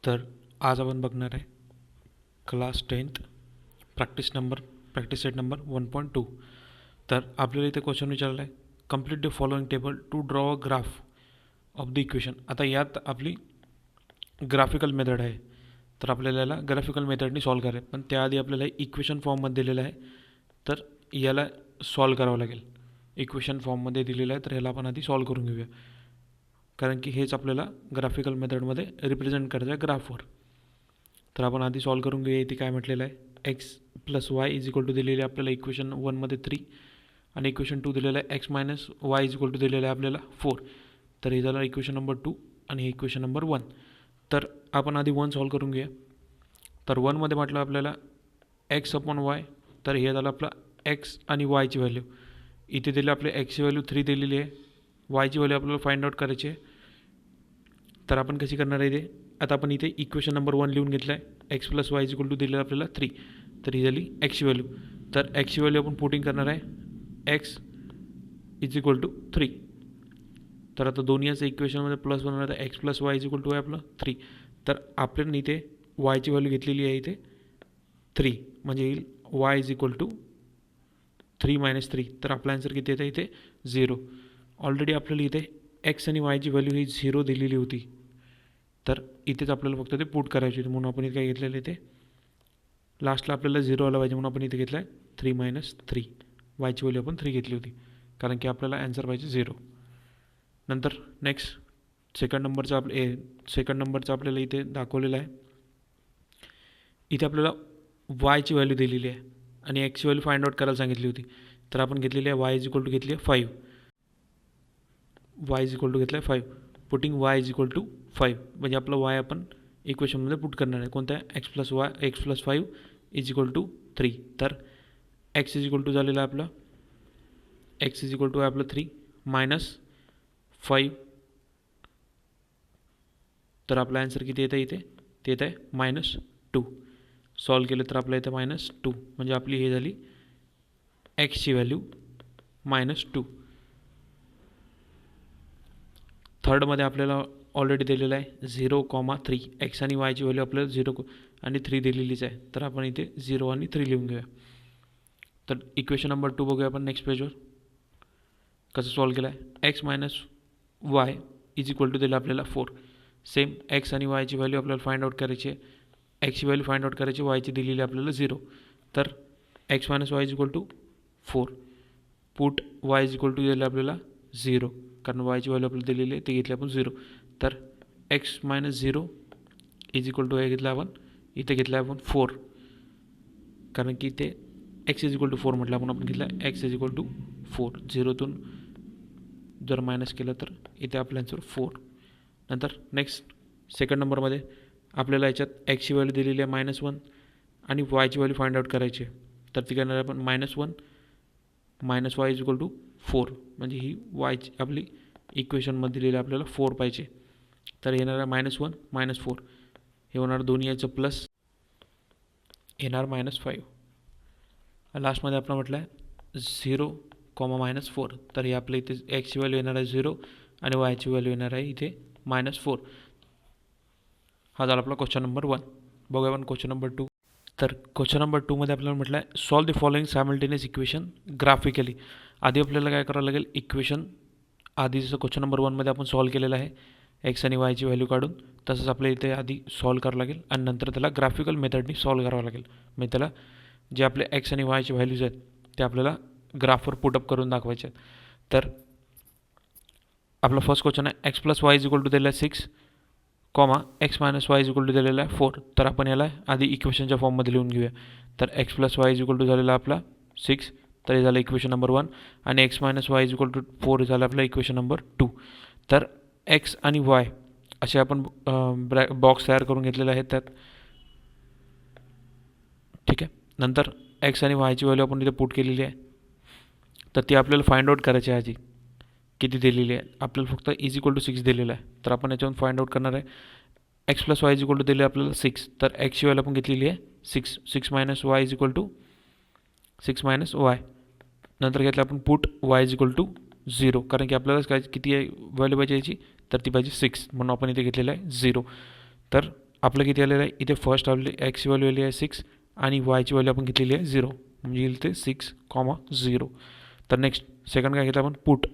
तर आज आपण बघणार आहे class 10th practice set number 1.2. तर आपल्याला इथे क्वेश्चन विचारला आहे, complete the following table to draw a graph of the equation. आता यात आपली ग्राफिकल मेथड आहे, तर आपल्याला याला ग्राफिकल मेथडनी सॉल्व करायचं, पण त्याआधी आपल्याला इक्वेशन फॉर्ममध्ये दिलेलं आहे, तर याला सॉल्व करावं लागेल. इक्वेशन फॉर्ममध्ये दिलेलं आहे, तर याला आपण आधी सॉल्व करून घेऊया, कारण की हेच आपल्याला ग्राफिकल मेथडमध्ये रिप्रेझेंट करायचं आहे ग्राफवर. तर आपण आधी सॉल्व करून घेऊया. इथे काय म्हटलेलं आहे, x plus y is equal to दिलेली आहे आपल्याला इक्वेशन 1मध्ये 3 आणि इक्वेशन 2 दिलेलं आहे x minus y is equal to दिलेलं आहे आपल्याला 4. तर हे झालं इक्वेशन नंबर 2 आणि हे इक्वेशन नंबर 1. तर आपण आधी 1 सॉल्व करून घेऊया. तर 1मध्ये म्हटलं आपल्याला एक्स अपॉन वाय, तर हे झालं आपलं एक्स आणि वायची व्हॅल्यू. इथे दिले आपले एक्सची व्हॅल्यू 3 दिलेली आहे, वायची व्हॅल्यू आपल्याला फाइंड आउट करायची आहे. तर आपण कशी करणार आहे ते, आता आपण इथे इक्वेशन नंबर 1 लिहून घेतलं आहे, x plus y is equal to दिलेलं आपल्याला 3. तर ही झाली एक्सची व्हॅल्यू. तर एक्सची व्हॅल्यू आपण पुटिंग करणार आहे एक्स इज इक्वल टू 3. तर आता दोन्ही याचं इक्वेशनमध्ये प्लस बनवणार आहे, x plus y is equal to आहे आपलं 3. तर आपल्याला इथे वायची व्हॅल्यू घेतलेली आहे इथे 3, म्हणजे येईल y is equal to 3 minus 3. तर आपला आन्सर किती येतं इथे 0. ऑलरेडी आपल्याला इथे एक्स आणि वायची व्हॅल्यू ही 0 दिलेली होती, तर इथेच आपल्याला फक्त ते पुट करायची होती, म्हणून आपण इथे काय घेतलेलं इथे लास्टला आपल्याला 0 आला पाहिजे, म्हणून आपण इथे घेतलं आहे 3 मायनस 3. वायची व्हॅल्यू आपण 3 घेतली होती, कारण की आपल्याला आन्सर पाहिजे 0. नंतर नेक्स्ट सेकंड नंबरचं आपल्याला इथे दाखवलेलं आहे. इथे आपल्याला वायची व्हॅल्यू दिलेली आहे आणि एक्सची व्हॅल्यू फाइंड आउट करायला सांगितली होती. तर आपण घेतलेली आहे वाय इज इक्वल टू घेतली आहे 5. वाय इज इक्वल टू घेतलं आहे 5. Putting y is equal to 5, म्हणजे आपलं वाय आपण इक्वेशनमध्ये पुट करणार आहे. कोणतं आहे, x plus 5 is equal to 3. तर एक्स इज इक्वल टू झालेलं आहे आपलं, एक्स इज इक्वल टू आहे आपलं 3 मायनस 5. तर आपला आन्सर किती येतं इथे, ते येत आहे -2. सॉल्व केलं तर आपल्या इथं -2, म्हणजे आपली हे झाली एक्सची व्हॅल्यू -2. थर्डमध्ये आपल्याला ऑलरेडी दिलेलं आहे 0,3. एक्स आणि वायची व्हॅल्यू आपल्याला 0 आणि 3 दिलेलीच आहे, तर आपण इथे 0 आणि 3 लिहून घेऊया. तर इक्वेशन नंबर 2 बघूया आपण नेक्स्ट पेजवर कसं सॉल्व केलं आहे. X minus y is equal to दिलं आपल्याला 4. सेम एक्स आणि वायची व्हॅल्यू आपल्याला फाइंड आउट करायची आहे. एक्सची व्हॅल्यू फाइंड आउट करायची, वायची दिलेली आपल्याला 0. तर x minus y is equal to 4. Put y is equal to दिलं आपल्याला 0, कारण वायची व्हॅल्यू आपल्याला दिलेली आहे, ते घेतली आपण 0. तर x minus 0 is equal to हे घेतलं आपण, इथे घेतलं आपण 4, कारण की इथे एक्स इज इक्वल टू 4 म्हटलं आपण घेतलं एक्स इज इक्वल टू 4. 0तून जर मायनस केलं तर इथे आपलं आन्सर 4. नंतर नेक्स्ट सेकंड नंबरमध्ये आपल्याला याच्यात एक्सची व्हॅल्यू दिलेली आहे -1 आणि वायची व्हॅल्यू फाइंड आउट करायची आहे. तर ती करणार आपण -1 minus y is equal to 4, म्हणजे ही वायची आपली इक्वेशनमध्ये दिलेली आपल्याला 4 पाहिजे. तर येणार आहे -1 -4, हे होणार दोन्ही याचं प्लस, येणार -5. लास्टमध्ये आपण म्हटलं आहे 0, -4. तर हे आपल्या इथे एक्सची व्हॅल्यू येणार आहे 0 आणि वायची व्हॅल्यू येणार आहे इथे -4. हा झाला आपला क्वेश्चन नंबर 1. बघूया आपण क्वेश्चन नंबर 2. तर क्वेश्चन नंबर 2मध्ये आपल्याला म्हटलं आहे solve the following simultaneous equation graphically. आधी आपल्याला काय करावं लागेल, इक्वेशन आधी जसं क्वेश्चन नंबर 1मध्ये आपण सॉल्व केलेलं आहे एक्स आणि वायची व्हॅल्यू काढून, तसंच आपल्याला इथे आधी सॉल्व करावं लागेल आणि नंतर त्याला ग्राफिकल मेथडनी सॉल्व करावं लागेल. म्हणजे त्याला जे आपले एक्स आणि वायचे व्हॅल्यूज आहेत ते आपल्याला ग्राफवर पुटअप करून दाखवायचे आहेत. तर आपला फर्स्ट क्वेश्चन आहे x plus y is equal to दिलेला आहे 6, x minus y is equal to दिलेला आहे 4. तर आपण याला आधी इक्वेशनच्या फॉर्ममध्ये लिहून घेऊया. तर x plus y is equal to झालेला आपला 6, तर हे झालं इक्वेशन नंबर 1, आणि x minus y is equal to 4 झालं आपलं इक्वेशन नंबर 2. तर एक्स आणि वाय असे आपण बॉक्स तयार करून घेतलेले आहेत त्यात, ठीक आहे. नंतर एक्स आणि वायची व्हॅल्यू आपण इथे पुट केलेली आहे, तर ती आपल्याला फाइंड आउट करायची आहे आधी किती दिलेली आहे. आपल्याला फक्त इज इक्वल टू 6 दिलेलं आहे, तर आपण याच्यावरून फाइंड आउट करणार आहे. X plus y is equal to दिले आपल्याला 6, तर एक्सची व्हॅल्यू आपण घेतलेली आहे 6 minus y is equal to 6 minus y. नंतर घेतलं आपण put y is equal to 0, कारण की आपल्याला काय किती व्हॅल्यू पाहिजे याची, तर ती पाहिजे 6, म्हणून आपण इथे घेतलेलं आहे 0. तर आपलं किती आलेलं आहे इथे फर्स्ट आपली एक्सची व्हॅल्यू आली आहे 6 आणि वायची व्हॅल्यू आपण घेतलेली आहे 0 म्हणजे येईल ते 6,0. तर नेक्स्ट सेकंड काय घेतलं आपण पुट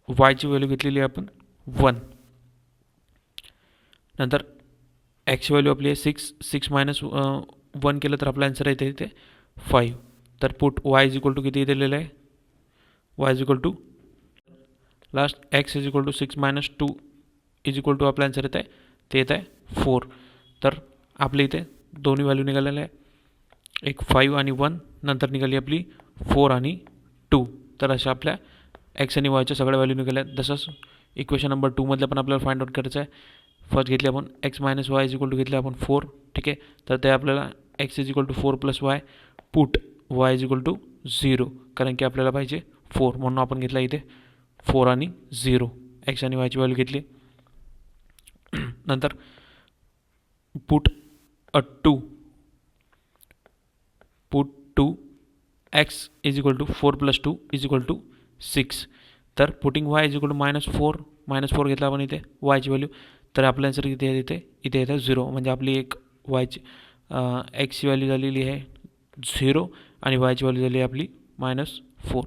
वायची व्हॅल्यू घेतलेली आहे आपण 1. नंतर एक्सची व्हॅल्यू आपली आहे 6 मायनस 1 केलं तर आपला आन्सर येते इथे 5. तर put y is equal to किती दिलेलं आहे y is equal to last x is equal to 6 minus 2 is equal to आपला आन्सर येत आहे ते येत आहे 4. तर आपल्या इथे दोन्ही व्हॅल्यू निघालेल्या आहे एक 5 आणि 1 नंतर निघाली आपली 4 आणि 2. तर अशा आपल्या एक्स आणि वायच्या सगळ्या व्हॅल्यू निघाल्या आहेत. तसंच इक्वेशन नंबर 2 मधल्या पण आपल्याला फाइंड आउट करायचं आहे. फर्स्ट घेतली आपण x minus y is equal to घेतले आपण 4. ठीक आहे तर ते आपल्याला x is equal to 4 plus y put y is equal to 0 कारण की आपल्याला पाहिजे 4 म्हणून आपण घेतला इथे 4 आणि 0 एक्स आणि वायची व्हॅल्यू घेतली. नंतर put 2 x is equal to 4 plus 2 is equal to 6. तर putting y is equal to -4 घेतला आपण इथे वायची व्हॅल्यू तर आपल्या आन्सर किती आहे इथे येतं 0 म्हणजे आपली एक वायची एक्सची व्हॅल्यू झालेली आहे 0 आणि वायची व्हॅल्यू झाली आहे आपली -4.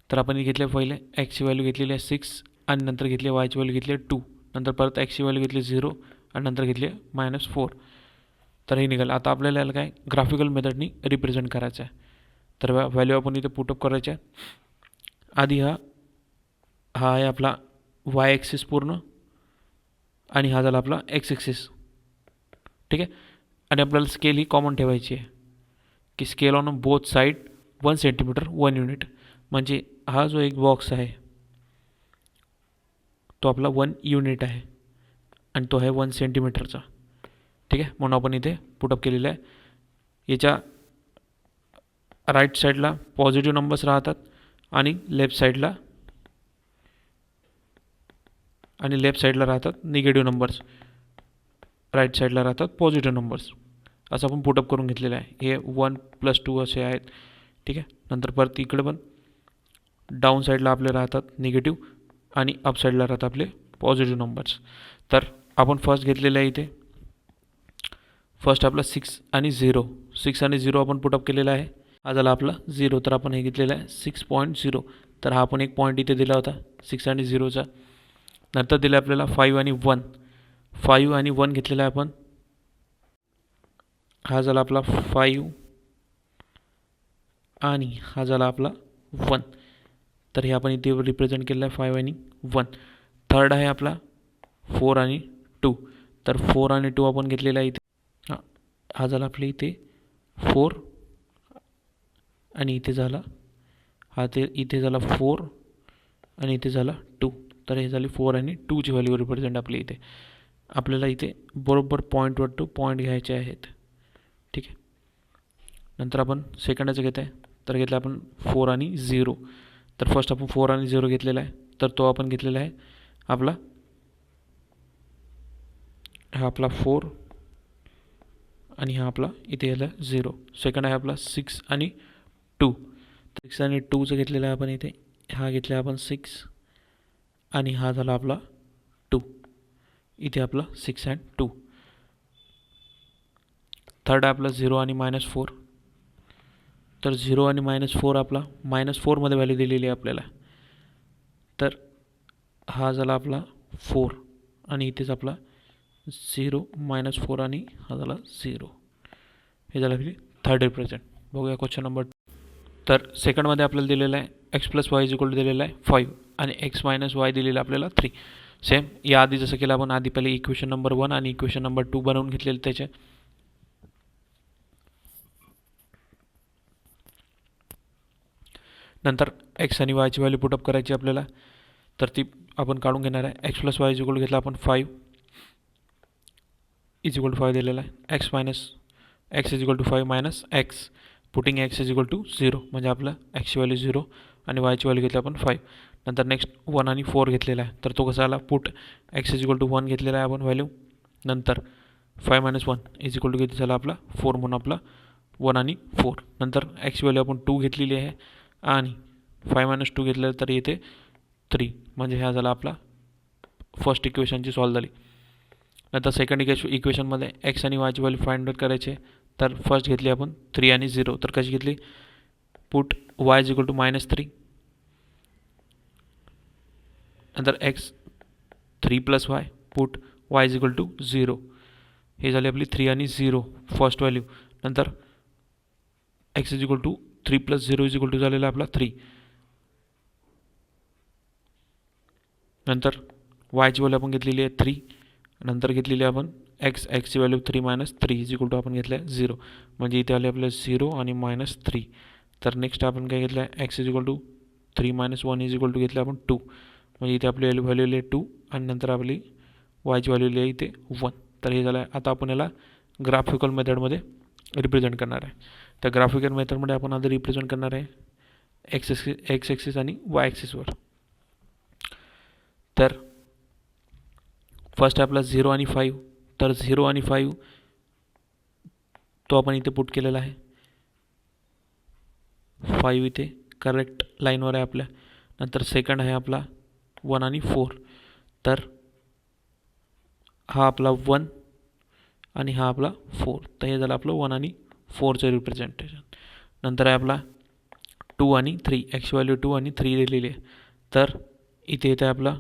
तर आपण घेतले पहिले एक्सची व्हॅल्यू घेतलेली आहे 6 आणि नंतर घेतली वायची व्हॅल्यू घेतली आहे 2 नंतर परत एक्सची व्हॅल्यू घेतली 0 आणि नंतर घेतली -4. तर हे निघालं. आता आपल्याला याला काय ग्राफिकल मेथडनी रिप्रेझेंट करायचं आहे. तर व्हॅल्यू आपण इथे पुटअप करायच्या आहे. आधी हा आहे आपला वाय ॲक्सिस पूर्ण आणि हा झाला आपला एक्स ॲक्सिस. ठीक आहे आणि आपल्याला स्केल ही कॉमन ठेवायची आहे की scale on both side 1 centimetre 1 unit म्हणजे हा जो एक बॉक्स आहे तो आपला 1 युनिट आहे आणि तो आहे 1 सेंटीमीटरचा. ठीक आहे म्हणून आपण इथे पुटअप केलेलं आहे. याच्या राईट साईडला पॉझिटिव्ह नंबर्स राहतात आणि लेफ्ट साईडला राहतात निगेटिव्ह नंबर्स राईट साईडला राहतात पॉझिटिव्ह नंबर्स असं आपण पुटअप करून घेतलेलं आहे. हे 1 प्लस 2 असे आहेत. ठीक आहे नंतर परत इकडे पण डाऊन साईडला आपले राहतात निगेटिव्ह आणि अप साईडला राहतात आपले पॉझिटिव्ह नंबर्स. तर आपण फर्स्ट घेतलेलं आहे इथे फर्स्ट आपला 6 आणि 0 आपण पुटअप केलेला आहे. हा झाला आपला 0 तर आपण हे घेतलेलं आहे 6.0. तर हा आपण एक पॉईंट इथे दिला होता 6 आणि 0चा. नंतर दिला आपल्याला 5 आणि 1 घेतलेला आहे आपण. हा झाला आपला 5 आणि हा झाला आपला 1. तर हे आपण इथे रिप्रेझेंट केलेलं आहे 5 आणि 1. थर्ड आहे आपला 4 आणि 2. तर 4 आणि 2 आपण घेतलेला आहे इथे. हा झाला आपल्या इथे 4 आणि इथे झाला इथे झाला 4 आणि इथे झाला 2. तर हे झाली 4 आणि 2ची व्हॅल्यू रिप्रेझेंट आपली इथे. आपल्याला इथे बरोबर पॉईंटवर टू पॉईंट घ्यायचे आहेत. ठीक आहे नंतर आपण सेकंडाचं घेत आहे तर घेतलं आपण 4 आणि 0. तर फर्स्ट आपण 4 आणि 0 घेतलेला आहे तर तो आपण घेतलेला आहे आपला हा आपला 4 आणि हा आपला इथे याला 0. सेकंड आहे आपला 6 आणि 2. 6 आणि 2चं घेतलेलं आहे आपण इथे. हा घेतला आपण 6 आणि हा झाला आपला 2. इथे आपला 6 अँड 2. थर्ड आहे आपला 0 आणि -4. तर 0 आणि -4 आपला -4मध्ये व्हॅल्यू दिलेली आहे आपल्याला. तर हा झाला आपला 4 आणि इथेच आपला 0 -4 आणि हा झाला 0. हे झालं आपली थर्ड रिप्रेझेंट. बघूया क्वेश्चन नंबर. तर सेकंडमध्ये आपल्याला दिलेलं आहे x plus y is equal to दिलेलं आहे 5 आणि एक्स मायनस वाय दिलेलं आपल्याला 3. सेम याआधी जसं केलं आपण आधी पहिले इक्वेशन नंबर 1 आणि इक्वेशन नंबर 2 बनवून घेतलेलं त्याचे. नंतर एक्स आणि वायची व्हॅल्यू पुटअप करायची आपल्याला तर ती आपण काढून घेणार आहे. X plus y is equal to घेतला आपण 5 इज इक्वल टू 5 दिलेला आहे. X is equal to 5 minus x putting x is equal to 0 म्हणजे आपलं एक्सची व्हॅल्यू 0 आणि वायची व्हॅल्यू घेतली आपण 5. नंतर नेक्स्ट 1 आणि 4 घेतलेला आहे तर तो कसा आला put x is equal to 1 घेतलेला आहे आपण व्हॅल्यू. नंतर 5 - 1 इज इक्वल टू किती झाला आपला 4 म्हणून आपला 1 आणि 4. नंतर एक्सची व्हॅल्यू आपण 2 घेतलेली आहे आणि 5 - 2 घेतलं तर येते 3 म्हणजे हा झाला आपला फर्स्ट इक्वेशनची सॉल्व झाली. नंतर सेकंड इक्वेशनमध्ये एक्स आणि वायची व्हॅल्यू फाइंड आउट करायची. तर फर्स्ट घेतली आपण 3 आणि 0. तर कशी घेतली? Put y is equal to -3. नंतर x 3 + y. Put y is equal to 0. हे झाले आपली 3 आणि 0 फर्स्ट व्हॅल्यू. नंतर x is equal to 3 + 0 is equal to झालेला आपला 3. नंतर वायची व्हॅल्यू आपण घेतलेली आहे 3. नंतर घेतलेली आपण एक्सची व्हॅल्यू 3 - 3 इज इक्वल टू आपण घेतलं आहे 0. म्हणजे इथे आले आपल्या 0 आणि -3. तर नेक्स्ट आपण काय घेतलं आहे? X is equal to 3 - 1 is equal to घेतलं आपण 2. म्हणजे इथे आपली व्हॅल्यू आली 2 आणि नंतर आपली वायची व्हॅल्यू आली इथे 1. तर हे झालं आहे. आता आपण याला ग्राफिकल मेथडमध्ये रिप्रेझेंट करणार आहे. त्या ग्राफिकल मेथडमध्ये आपण आधी रिप्रेझेंट करणार आहे एक्स ॲक्सिस आणि वाय ॲक्सिसवर. तर फर्स्ट आहे आपला 0 आणि 5. तर 0 आणि 5 तो आपण इथे पुट केलेला आहे. 5 इथे करेक्ट लाईनवर आहे आपल्या. नंतर सेकंड आहे आपला 1 आणि 4. तर हा आपला 1 आणि हा आपला 4. तर हे झालं आपलं 1 आणि 4चं रिप्रेझेंटेशन. नंतर आहे आपला 2 आणि 3. एक्स व्हॅल्यू 2 आणि 3 दिलेली आहे. तर इथे येते आपला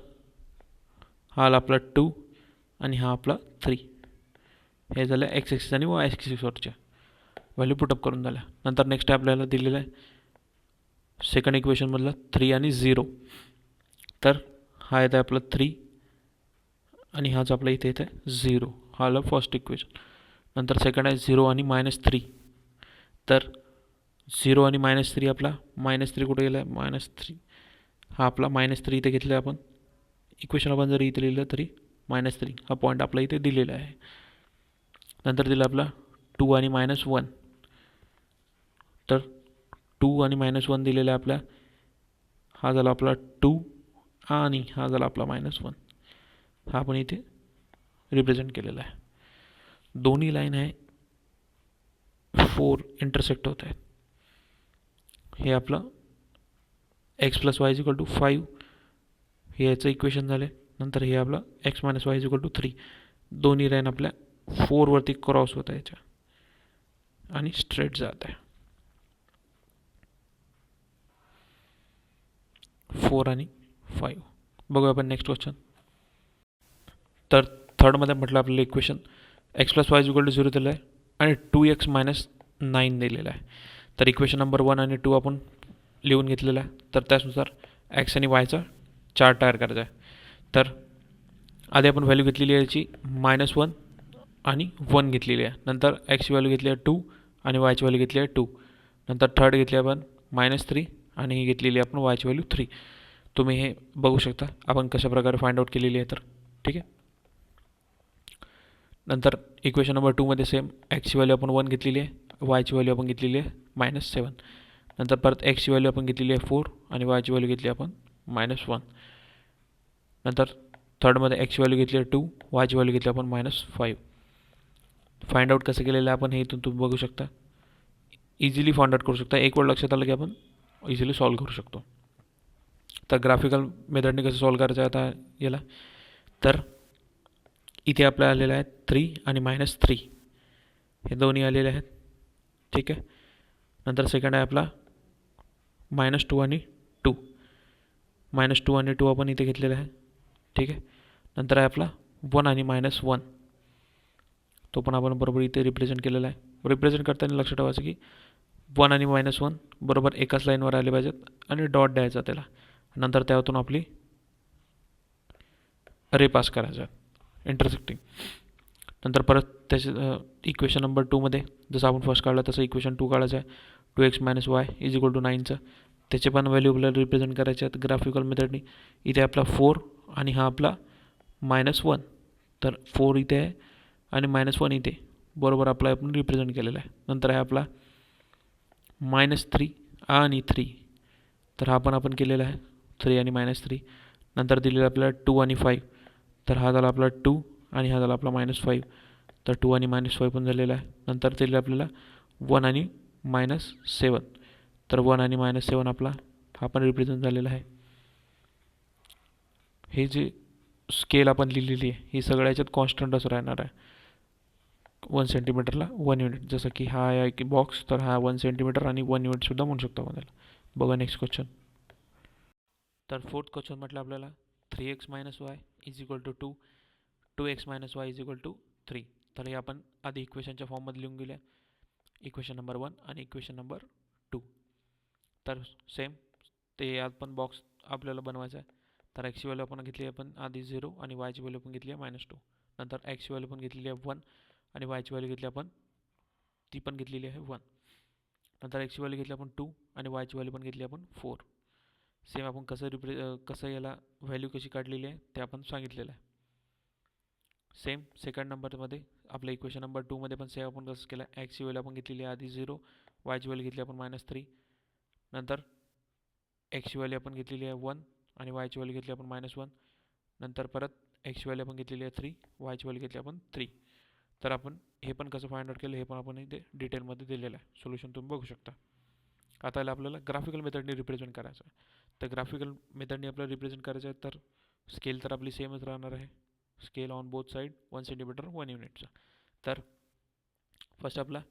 हा आला आपला 2 आणि हा आपला 3. हे झालं एक्स ॲक्सिस आणि वाय ॲक्सिसवरच्या व्हॅल्यू पुटअप करून झाल्या. नंतर नेक्स्ट आपल्याला दिलेलं आहे सेकंड इक्वेशनमधला 3 आणि 0. तर हा येत आहे आपला 3 आणि हाच आपला इथे येत आहे 0. हा आला फर्स्ट इक्वेशन. नंतर सेकंड आहे 0 आणि -3. तर 0 आणि -3 आपला -3 कुठे गेला आहे? -3 हा आपला -3 इथे घेतला आहे आपण. इक्वेशन आपण जरी इथे लिहिलं तरी -3 हा पॉईंट आपला इथे दिलेला आहे. नंतर दिला आपला 2 आणि -1. तर 2 आणि -1 दिलेला आहे आपल्या. हा झाला आपला 2 आणि हा झाला आपला -1. हा आपण इथे रिप्रेझेंट केलेला आहे. दोन्ही लाईन आहे 4 इंटरसेक्ट होत आहेत. हे आपलं x + y = 5 हे याचं इक्वेशन झाले. नंतर हे आपलं x - y = 3. दोन्ही लाईन आपल्या 4 वरती क्रॉस होत आहे याच्या आणि स्ट्रेट जात आहे. 4 आणि 5. बघूया आपण नेक्स्ट क्वेश्चन. तर थर्डमध्ये म्हटलं आपल्याला इक्वेशन x + y = 0 दिलं आहे आणि 2x - 9 दिलेलं आहे. तर इक्वेशन नंबर 1 आणि 2 आपण लिहून घेतलेलं आहे. तर त्यानुसार x आणि yचा चार्ट तयार करायचा आहे. तर आधी आपण व्हॅल्यू घेतलेली आहे याची -1 आणि 1 घेतलेली आहे. नंतर एक्सची व्हॅल्यू घेतली आहे 2 आणि वायची व्हॅल्यू घेतली आहे 2. नंतर थर्ड घेतली आपण -3 आणि ही घेतलेली आपण वायची व्हॅल्यू 3. तुम्ही हे बघू शकता आपण कशा प्रकारे फाइंड आउट केलेली आहे. तर ठीक आहे. नंतर इक्वेशन नंबर 2 मध्ये सेम एक्सची व्हॅल्यू आपण 1 घेतलेली आहे, वायची व्हॅल्यू आपण घेतलेली आहे -7. नंतर परत एक्सची व्हॅल्यू आपण घेतलेली आहे 4 आणि वायची व्हॅल्यू घेतली आपण -1. नंतर थर्डमध्ये एक्सची व्हॅल्यू घेतली आहे 2, वायची व्हॅल्यू घेतली आपण -5. फाइंड आउट कसं केलेलं आहे आपण हे इथून तुम्ही बघू शकता. इझिली फाइंड आउट करू शकता. एक वेळ लक्षात आलं की आपण इझिली सॉल्व करू शकतो. तर ग्राफिकल मेथडने कसं सॉल्व करायचं आहे आता याला. तर इथे आपल्याला आलेलं आहे 3 आणि -3 हे दोन्ही आलेले आहेत. ठीक आहे. नंतर सेकंड आहे आपला -2 आणि 2. -2 आणि 2 आपण इथे घेतलेला आहे. ठीक आहे. नंतर आहे आपला 1 आणि -1. तो पण आपण बरोबर इथे रिप्रेझेंट केलेला आहे. रिप्रेझेंट करताना लक्षात ठेवायचं की 1 आणि -1 बरोबर एकाच लाईनवर आले पाहिजेत आणि डॉट द्यायचा त्याला. नंतर त्यातून आपली रे पास करायचा इंटरसेक्टिंग. नंतर परत त्याच्या इक्वेशन नंबर 2 मध्ये जसं आपण फर्स्ट काढला तसं इक्वेशन 2 काढायचं आहे. 2x - y = 9चं त्याचे पण व्हॅल्यू आपल्याला रिप्रेझेंट करायचे आहेत ग्राफिकल मेथडनी. इथे आपला 4 आणि हा आपला -1. तर 4 इथे आहे आणि -1 इथे बरोबर आपला आपण रिप्रेझेंट केलेला आहे. नंतर आहे आपला -3 आणि 3. तर हा पण आपण केलेला आहे 3 आणि -3. नंतर दिलेला आपल्याला 2 आणि 5. तर हा झाला आपला 2 आणि हा झाला आपला -5. तर 2 आणि -5 पण झालेला आहे. नंतर दिलेलं आपल्याला 1 आणि -7. तर 1 आणि -7 आपला हा पण रिप्रेझेंट झालेला आहे. हे जे स्केल आपण लिहिलेली आहे ही सगळ्या याच्यात कॉन्स्टंटच राहणार आहे. 1 सेंटीमीटरला 1 युनिट. जसं की हा आहे की बॉक्स, तर हा 1 सेंटीमीटर आणि 1 युनिटसुद्धा म्हणू शकतो आपण त्याला. बघा नेक्स्ट क्वेश्चन. तर फोर्थ क्वेश्चन म्हटलं आपल्याला 3x minus y is equal to 2x minus y is equal to 3. तर हे आपण आधी इक्वेशनच्या फॉर्ममध्ये लिहून गेले. इक्वेशन नंबर 1 आणि इक्वेशन नंबर 2. तर सेम ते यात पण बॉक्स आपल्याला बनवायचा आहे. तर एक्सची व्हॅल्यू आपण घेतली आहे आपण आधी 0 आणि वायची व्हॅल्यू आपण घेतली आहे -2. नंतर एक्सची व्हॅल्यू पण घेतलेली आहे 1 आणि वायची व्हॅल्यू घेतली आपण ती पण घेतलेली आहे 1. नंतर एक्सची व्हॅल्यू घेतली आपण 2 आणि वायची व्हॅल्यू पण घेतली आपण 4. सेम आपण कसं याला व्हॅल्यू कशी काढलेली आहे ते आपण सांगितलेलं आहे. सेम सेकंड नंबरमध्ये आपल्या इक्वेशन नंबर 2 मध्ये पण सेम आपण कसं केलं, एक्सची व्हॅल्यू आपण घेतलेली आहे आधी 0, वायची व्हॅल्यू घेतली आपण -3. नंतर एक्सची व्हॅल्यू आपण घेतलेली आहे 1 आणि वायची व्हॅल्यू घेतली आपण -1. नंतर परत एक्सची व्हॅल्यू आपण घेतलेली आहे 3, वायची व्हॅल्यू घेतली आपण 3. तर आपण हे पण कसं फाइंड आउट केलं हे पण आपण इथे डिटेलमध्ये दिलेलं आहे. सोल्युशन तुम्ही बघू शकता. आता याला आपल्याला ग्राफिकल मेथडने रिप्रेझेंट करायचं आहे. तर ग्राफिकल मेथडने आपल्याला रिप्रेझेंट करायचं आहे तर स्केल तर आपली सेमच राहणार आहे. Scale on both side 1 centimetre 1 युनिटचा. तर फर्स्ट आपला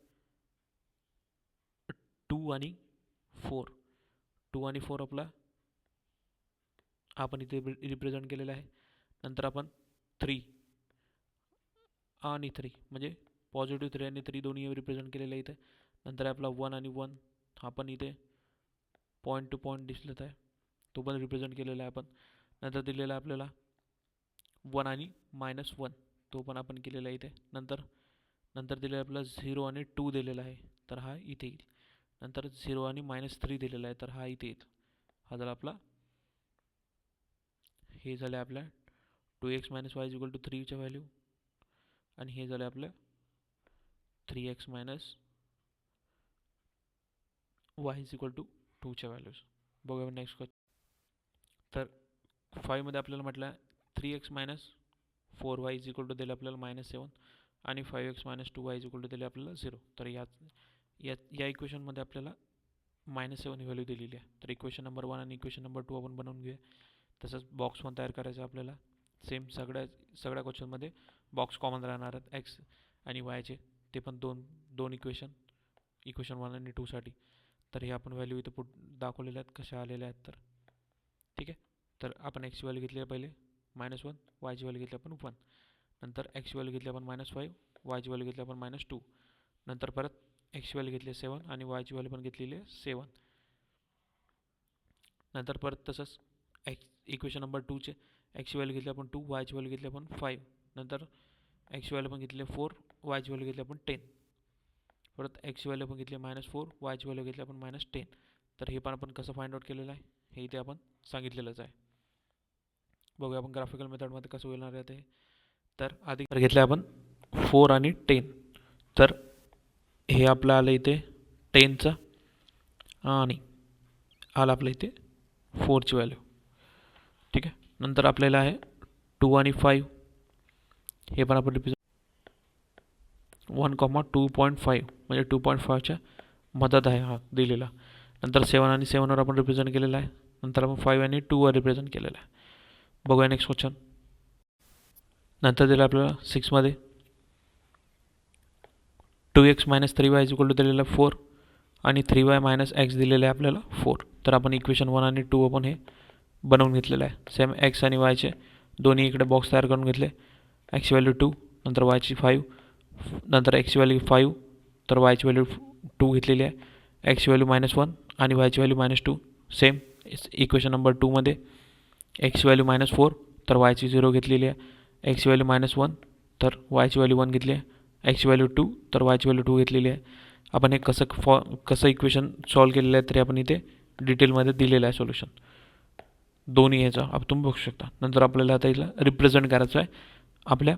2 आणि 4 आपला आपण इथे रिप्रेझेंट केलेला आहे. नंतर आपण 3 आणि 3 म्हणजे पॉझिटिव्ह 3 आणि 3 दोन्ही रिप्रेझेंट केलेलं आहे इथे. नंतर आपला 1 आणि 1 हा पण इथे पॉईंट टू पॉईंट दिसत आहे, तो पण रिप्रेझेंट केलेला आहे आपण. नंतर दिलेला आहे आपल्याला 1 आणि -1, तो पण आपण केलेला आहे इथे. नंतर दिलेला आहे आपल्याला 0 आणि 2 दिलेला आहे, तर हा इथे येईल. नंतर 0 आणि -3 दिलेला आहे, तर हा इथे येईल. हा झाला आपला, हे झालं आपल्या 2x minus y is equal to 3च्या व्हॅल्यू आणि हे झालं आपलं 3x minus y is equal to 2च्या व्हॅल्यूज. बघूया नेक्स्ट क्वेश्चन. तर 5 मध्ये आपल्याला म्हटलं 3x minus 4y is equal to दिले आपल्याला -7 आणि 5x minus 2y is equal to दिले आपल्याला 0. तर या इक्वेशनमध्ये आपल्याला -7 ही व्हॅल्यू दिलेली आहे. तर इक्वेशन नंबर 1 आणि इक्वेशन नंबर 2 आपण बनवून घेऊया. तसंच बॉक्स पण तयार करायचं आपल्याला. सेम सगळ्या क्वेश्चनमध्ये बॉक्स कॉमन राहणार आहेत एक्स आणि वायचे, ते पण दोन इक्वेशन 1 आणि 2 साठी. तर हे आपण व्हॅल्यू इथे दाखवलेल्या आहेत कशा आलेल्या आहेत. तर ठीक आहे. तर आपण एक्सची व्हॅल्यू घेतली आहे पहिले -1, वायची व्हॅल्यू घेतली आपण 1. नंतर एक्सची व्हॅल्यू घेतली आपण -5, वायची व्हॅल्यू घेतली आपण -2. नंतर परत एक्सची व्हॅल्यू घेतली आहे 7 आणि वायची व्हॅल्यू पण घेतलेली आहे 7. नंतर परत तसंच इक्वेशन नंबर 2चे एक्सची व्हॅल्यू घेतली आपण 2, वायची व्हॅल्यू घेतली आपण 5. नंतर एक्सची व्हॅल्यू पण घेतली आहे 4, वायची व्हॅल्यू घेतली आपण 10. परत एक्सची व्हॅल्यू पण घेतली आहे -4, वायची व्हॅल्यू घेतली आपण -10. तर हे पण आपण कसं फाइंड आउट केलेलं आहे हे इथे आपण सांगितलेलंच आहे. बघूया आपण ग्राफिकल मेथडमध्ये कसं होणार आहे ते. तर आधी घेतले आपण 4 आणि 10. तर हे आपलं आलं इथे 10चं आणि आलं आपलं इथे 4ची व्हॅल्यू. ठीक आहे. नंतर आपल्याला आहे 2 आणि 5, हे पण आपण 1,2.5 म्हणजे 2.5च्या मदत आहे हा दिलेला. नंतर 7 आणि 7वर आपण रिप्रेझेंट केलेला आहे. नंतर आपण 5 आणि 2वर रिप्रेझेंट केलेला आहे. बघूया नेक्स्ट क्वेश्चन. नंतर दिलं आपल्याला 6 मध्ये 2x minus 3y is equal to दिलेला 4 आणि 3y मायनस x दिलेलं आहे आपल्याला 4. तर आपण इक्वेशन 1 आणि 2 आपण हे बनवून घेतलेलं आहे. सेम x आणि y चे दोन्ही इकडे बॉक्स तयार करून घेतले. x ची व्हॅल्यू 2, नंतर y ची 5, नंतर x ची व्हॅल्यू 5, तर y ची व्हॅल्यू 2 घेतलेली आहे. x ची व्हॅल्यू -1 आणि y ची व्हॅल्यू -2. सेम इक्वेशन नंबर 2 मध्ये x ची व्हॅल्यू -4 तर y ची 0 घेतलेली आहे. x ची व्हॅल्यू -1 तर y ची व्हॅल्यू 1 घेतली आहे. x ची व्हॅल्यू 2 तर y ची व्हॅल्यू 2 घेतलेली आहे. आपण हे कसं इक्वेशन सॉल्व केलेलं आहे तरी आपण इथे डिटेलमध्ये दिलेलं आहे सोल्युशन दोन्ही ह्याचं आपण तुम्ही बघू शकता. नंतर आपल्याला आता इथलं रिप्रेझेंट करायचं आहे आपल्या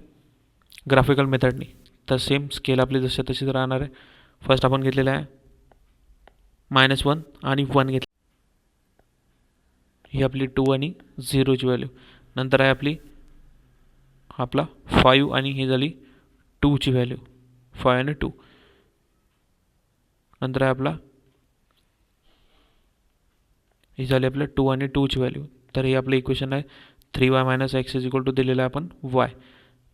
ग्राफिकल मेथडनी. तर सेम स्केल आपली जशी तशीच राहणार आहे. फर्स्ट आपण घेतलेलं आहे -1 आणि 1 घेतली, ही आपली 2 आणि 0ची व्हॅल्यू. नंतर आहे आपली आपला 5 आणि ही झाली 2ची व्हॅल्यू, 5 आणि 2. नंतर आहे आपला ही झाली आपल्या 2 आणि 2ची व्हॅल्यू. तर हे आपलं इक्वेशन आहे 3y minus x is equal to दिलेला आहे आपण वाय.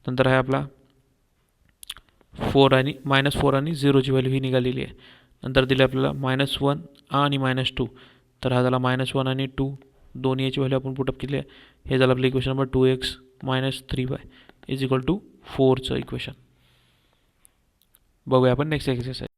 नंतर आहे आपला 4 आणि -4 आणि 0ची व्हॅल्यू ही निघालेली आहे. नंतर दिले आपल्याला -1 आणि -2. तर हा झाला -1 आणि 2 दोन्ही याची व्हॅल्यू आपण पुटअप केली आहे. हे झालं आपलं equation number 2x - 3y is equal to 4चं इक्वेशन. बघूया आपण नेक्स्ट एक्सरसाइज.